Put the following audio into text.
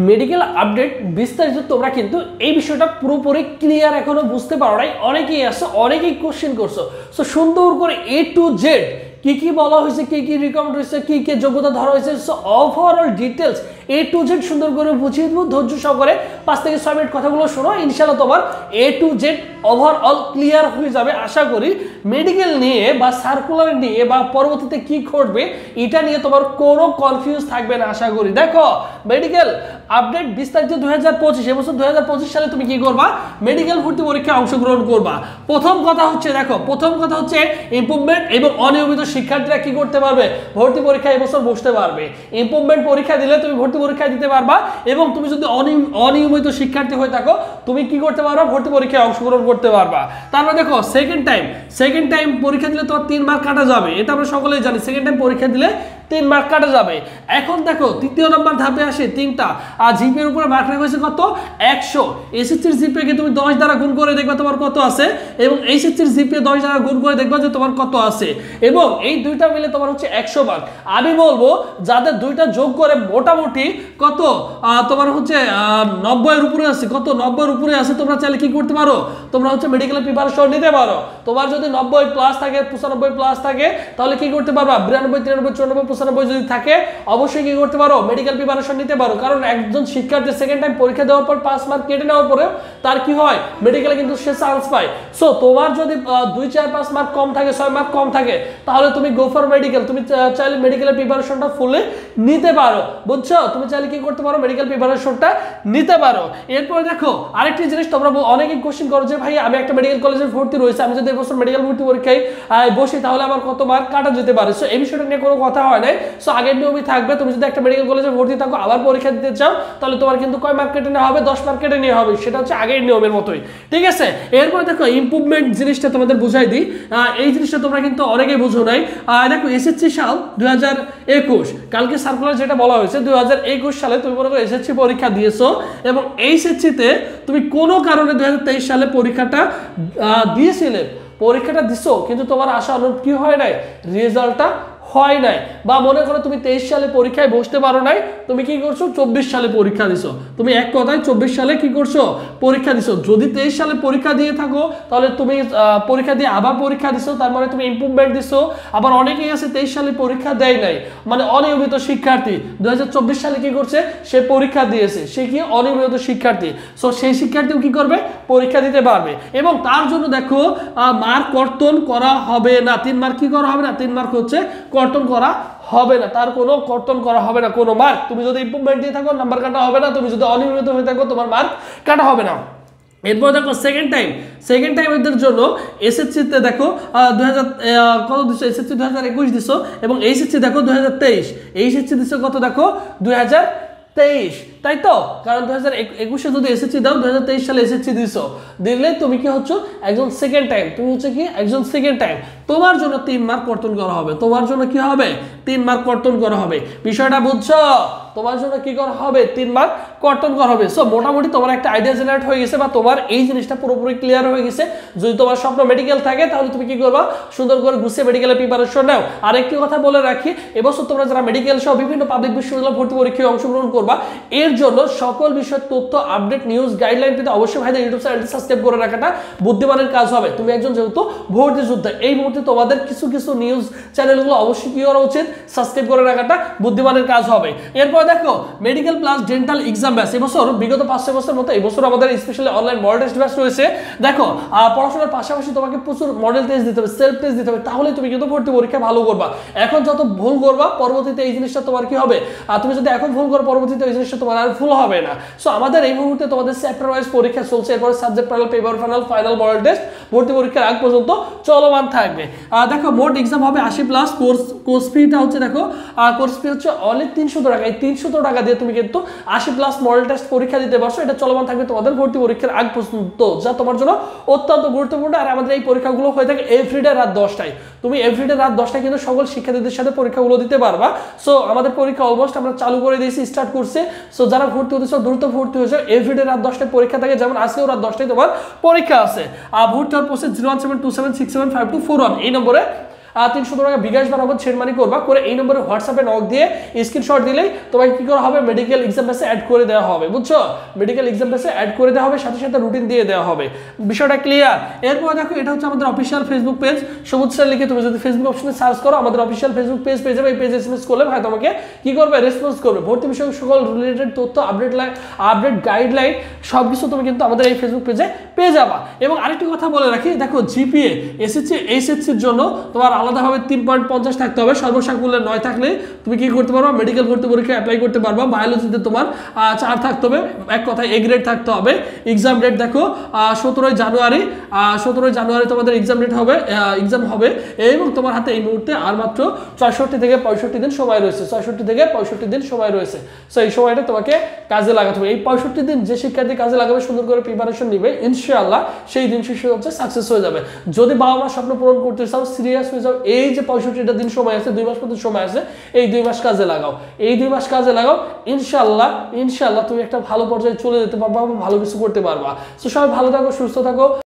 Medical update বিস্তারিত তোমরা কিন্তু এই বিষয়টা পুরোপুরি ক্লিয়ার এখনো বুঝতে পারো নাই, অনেকেই আসো, অনেকেই কোশ্চেন করছো। সো সুন্দর করে A to Z কি কি বলা হয়েছে, কি কি রিকমেন্ড হয়েছে, কি কি যোগ্যতা ধরা হয়েছে, so overall details A to Z সুন্দর করে বুঝিয়ে দেবো। ধৈর্য সহকারে 5 থেকে 6 মিনিট কথাগুলো শোনো, ইনশাআল্লাহ তোমার A to Z overall clear হয়ে যাবে আশা করি। মেডিকেল নিয়ে বা সার্কুলার নিয়ে বা পরবর্তীতে কি ঘটবে এটা নিয়ে তোমার কোনো কনফিউজ থাকবে না আশা করি। দেখো মেডিকেল আপডেট বিস্তারিত 2025, এবছর 2025 সালে তুমি কি করবা, মেডিকেল ভর্তি পরীক্ষায় অংশগ্রহণ করবা। প্রথম কথা হচ্ছে, দেখো প্রথম কথা হচ্ছে ইমপ্রুভমেন্ট এবং অনিয়মিত শিক্ষার্থীরা কি করতে পারবে, ভর্তি পরীক্ষায় এবছর বসতে পারবে। ইমপ্রুভমেন্ট পরীক্ষা দিলে তুমি ভর্তি পরীক্ষা দিতে পারবা, এবং তুমি যদি অনিয়মিত শিক্ষার্থী হয়ে থাকো তুমি কি করতে পারবা, ভর্তি পরীক্ষায় অংশগ্রহণ করতে পারবা। তারপরে দেখো সেকেন্ড টাইম পরীক্ষা দিলে তোমার 3 মার্ক কাটা যাবে, এটা আমরা সকলেই জানি। সেকেন্ড টাইম পরীক্ষা দিলে 3 মার্ক কাটা যাবে। এখন দেখো তৃতীয় নম্বর ধাপে আসে 3টা, আর জিপিএর উপরে মার্ক রাখা হয়েছে কত, 100। এসএসসির জিপিএ কে তুমি 10 দ্বারা গুণ করে দেখবা তোমার কত আছে, এবং এইচএসসির জিপিএ 10 দ্বারা গুণ করে দেখবা যে তোমার কত আছে, এবং এই দুইটা মিলে তোমার হচ্ছে 100 মার্ক। আমি বলবো যাদের দুইটা যোগ করে মোটামুটি কত তোমার হচ্ছে 90 এর উপরে আছে, কত 90 এর উপরে আছে, তোমরা চাইলে কি করতে পারো, তোমরা হচ্ছে মেডিকেলের প্রিপারেশন নিতে পারো। তোমার যদি 90 প্লাস থাকে, 95 প্লাস থাকে, তাহলে কি করতে পারবা, 92 93 94 95 যদি থাকে অবশ্যই কি করতে পারো, মেডিকেল প্রিপারেশন নিতে পারো। কারণ একজন শিক্ষার্থী সেকেন্ড টাইম পরীক্ষা দেওয়ার পর 5 মার্ক কেটে নেওয়ার পরে তার কি হয়, মেডিকেলে কিন্তু সে চান্স পায়। সো তোমার যদি 2 4 5 মার্ক কম থাকে, 6 মার্ক কম থাকে, তাহলে তুমি গো ফর মেডিকেল, তুমি চাইলে মেডিকেলের প্রিপারেশনটা ফুলে নিতে পারো, বুঝছো? তুমি চাইলে কি করতে পারো, মেডিকেল প্রিপারেশনটা নিতে পারো। এরপর দেখো আরেকটি জিনিস, তোমরা অনেকেই কোশ্চেন করো যে ভাই আমি একটা মেডিকেল কলেজে ভর্তি রয়েছে, আমি যদি এবছর মেডিকেল ভর্তি পরীক্ষায় বসি তাহলে আমার কত মার্ক কাটা যেতে পারে। সো এই বিষয়টা নিয়ে কোনো কথা হয় নাই। সো আগের নিয়মই থাকবে, তুমি যদি একটা মেডিকেল কলেজে ভর্তি থাকো আবার পরীক্ষা দিতে চাও, তাহলে তোমার কিন্তু কয় মার্ক কেটে নেওয়া হবে, 10 মার্ক কেটে নেওয়া হবে, সেটা হচ্ছে আগের নিয়মের মতোই, ঠিক আছে? এরপর দেখো ইমপ্রুভমেন্ট জিনিসটা তোমাদের বুঝাই দিই, এই জিনিসটা তোমরা কিন্তু অনেকেই বুঝো নাই। দেখো এসএসসি সাল 2021, কালকে সার্কুলার যেটা বলা হয়েছে 2021 সালে তুমি মনে করো এসএসসি পরীক্ষা দিয়েছো, এবং এই এসএসসিতে তুমি কোনো কারণে 2023 সালে পরীক্ষাটা দিয়েছিলে, পরীক্ষাটা দিছো, কিন্তু তোমার আশা অনুরূপ কি হয় নাই, রেজাল্টটা হয় নাই, বা মনে করো তুমি 23 সালে পরীক্ষায় বসতে পারো নাই, তুমি কি করছো 24 সালে পরীক্ষা দিছো, তুমি এক কথায় 24 সালে কি করছো, পরীক্ষা দিছো। যদি 23 সালে পরীক্ষা দিয়ে থাকো তাহলে তুমি পরীক্ষা দিয়ে আবার পরীক্ষা দিছো, তার মানে তুমি ইমপ্রুভমেন্ট দিছো। আবার অনেকেই আছে 23 সালে পরীক্ষা দেয় নাই, মানে অনিয়মিত শিক্ষার্থী, 2024 সালে কি করছে, সে পরীক্ষা দিয়েছে, সে কি অনিয়মিত শিক্ষার্থী। সো সেই শিক্ষার্থীও কি করবে, পরীক্ষা দিতে পারবে, এবং তার জন্য দেখো মার্ক কর্তন করা হবে না। 3 মার্ক কি করা হবে না, 3 মার্ক হচ্ছে কর্তন করা হবে না, তার কোনো কর্তন করা হবে না কোনো মার্ক। তুমি যদি ইমপ্রুভমেন্ট দিয়ে থাকো নাম্বার কাটা হবে না, তুমি যদি অনিয়মিত হয়ে থাকো তোমার মার্ক কাটা হবে না। এরপর দেখো সেকেন্ড টাইমের জন্য এসএসসিতে দেখো 2000 কত দিছো, এসএসসি 2021 দিছো, এবং এইচএসসি দেখো 2023, এইচএসসি দিছো কত দেখো 2023, তাই তো? কারণ 2021 যদি এসএসসি দাও, 2023 সালে এসএসসি দিছো, দিলে তুমি কি হচ্ছে একজন সেকেন্ড টাইম, তুমি হচ্ছে কি একজন সেকেন্ড টাইম, তোমার জন্য 3 মার্ক কর্তন করা হবে, তোমার জন্য কি হবে, 3 মার্ক কর্তন করা হবে। বিষয়টা বুঝছো? তোমার জন্য কি করা হবে, 3 মার্ক কর্তন করা হবে। সো মোটামুটি তোমার একটা আইডিয়া জেনারেট হয়ে গেছে, বা তোমার এই জিনিসটা পুরোপুরি ক্লিয়ার হয়ে গেছে। যদি তোমার স্বপ্ন মেডিকেল থাকে তাহলে তুমি কি করবা, সুন্দর করে গুছিয়ে মেডিকেলের প্রিপারেশন নাও। আর একটি কথা বলে রাখি, এবছর তোমরা যারা মেডিকেল সহ বিভিন্ন পাবলিক বিশ্ববিদ্যালয় ভর্তি পরীক্ষায় অংশগ্রহণ করবা, এর জন্য সকল বিষয়ের তথ্য, আপডেট, নিউজ, গাইডলাইন পেতে অবশ্যই ভাইদের ইউটিউব চ্যানেলটি সাবস্ক্রাইব করে রাখাটা বুদ্ধিমানের কাজ হবে। তুমি একজন যেহেতু ভর্তি যোদ্ধা, এই মুহূর্তে তোমাদের কিছু নিউজ চ্যানেলগুলো অবশ্যই কি করা উচিত, সাবস্ক্রাইব করে রাখাটা বুদ্ধিমানের কাজ হবে। এরপর দেখো medical plus dental exam batch, এবছর বিগত 5-6 বছরের মতো এবছর আমাদের specially online model test batch রয়েছে। দেখো পড়াশোনার পাশাপাশি তোমাকে প্রচুর মডেল টেস্ট দিতে হবে, সেলফ টেস্ট দিতে হবে, তাহলে তুমি কিন্তু ভর্তি পরীক্ষা ভালো করবা। এখন যত ভুল করবা পরবর্তীতে এই জিনিসটা তোমার কি হবে, আর তুমি যদি এখন ভুল করো পরবর্তীতে এই জিনিসটা তোমার আর ভুল হবে না। সো আমাদের এই মুহূর্তে তোমাদের চ্যাপ্টার ওয়াইজ পরীক্ষা চলছে, এরপর subject panel, paper final, final model test ভর্তি পরীক্ষার আগ পর্যন্ত চলমান থাকবে। দেখো মোট এক্সাম হবে 80 প্লাস, কোর্স ফিটা হচ্ছে দেখো কোর্স ফি হচ্ছে অনলি 300 টাকা। এই 300 টাকা দিয়ে তুমি কিন্তু 80 প্লাস মডেল টেস্ট পরীক্ষা দিতে পারছো। এটা চলমান থাকবে তোমাদের ভর্তি পরীক্ষার আগ পর্যন্ত, যা তোমার জন্য অত্যন্ত গুরুত্বপূর্ণ। আর আমাদের এই পরীক্ষাগুলো হয়ে থাকে এভরিডে রাত 10টায়। তুমি এভরিডে রাত 10টায় কিন্তু সকল শিক্ষার্থীদের সাথে পরীক্ষাগুলো দিতে পারবা। সো আমাদের পরীক্ষা অলমোস্ট আমরা চালু করে দিয়েছি, স্টার্ট করছে। সো যারা ভর্তি হতেছো দ্রুত ভর্তি হয়েছে, এভরিডে রাত 10টায় পরীক্ষা থাকে, যেমন আজকেও রাত 10টায় তোমার পরীক্ষা আছে। আর ভর্তি হওয়ার প্রসেস 01727675241 এই নম্বরে 300 টাকা বিকাশ বা নগদ সেন্ড মানি করবা, করে এই নম্বরে হোয়াটসঅ্যাপে নক দিয়ে স্ক্রিনশট দিলেই তোমাকে কি করা হবে, মেডিকেল এক্সাম বেসে অ্যাড করে দেওয়া হবে, বুঝছো? মেডিকেল এক্সাম বেসে অ্যাড করে দেওয়া হবে, সাথে সাথে রুটিন দিয়ে দেওয়া হবে। বিষয়টা ক্লিয়ার? এরপর দেখো এটা হচ্ছে আমাদের অফিসিয়াল ফেসবুক পেজ, সবুজ স্যার লিখে তুমি যদি ফেসবুক অপশনে সার্চ করো আমাদের অফিসিয়াল ফেসবুক পেজ পেয়ে যাবে। এই পেজে এসএমএস করলে ভাই তোমাকে কি করবে, রেসপন্স করবে। ভর্তি বিষয়ক সকল রিলেটেড তথ্য, আপডেট গাইডলাইন সবকিছু তুমি কিন্তু আমাদের এই ফেসবুক পেজে পেয়ে যাবা। এবং আরেকটি কথা বলে রাখি, দেখো জিপিএ এইচএসসির জন্য তোমার আলাদাভাবে 3.50 থাকতে হবে, সর্বসাকুল্যে 9 থাকলে তুমি কি করতে পারবা, মেডিকেল ভর্তি পরীক্ষা অ্যাপ্লাই করতে পারবা। বায়োলজিতে তোমার 4 থাকতে হবে, এক কথায় এ গ্রেড থাকতে হবে। এক্সাম ডেট দেখো 17 জানুয়ারি তোমাদের এক্সাম ডেট হবে, এক্সাম হবে। এবং তোমার হাতে এই মুহূর্তে আর মাত্র 64 থেকে 65 দিন সময় রয়েছে, 64 থেকে 65 দিন সময় রয়েছে। সো এই সময়টা তোমাকে কাজে লাগাতে হবে। এই 65 দিন যে শিক্ষার্থী কাজে লাগাবে, সুন্দর করে প্রিপারেশন নিবে, ইনশাআল্লাহ সেই দিন শেষে হচ্ছে সাকসেস হয়ে যাবে। যদি বাবা মার স্বপ্ন পূরণ করতে চাও, সিরিয়াস হয়ে যাও, এই যে 65টা দিন সময় আছে, 2 মাস মতো সময় আছে, এই 2 মাস কাজে লাগাও, এই 2 মাস কাজে লাগাও, ইনশাআল্লাহ তুমি একটা ভালো পর্যায়ে চলে যেতে পারবা, ভালো কিছু করতে পারবা। সো সবাই ভালো থাকো, সুস্থ থাকো।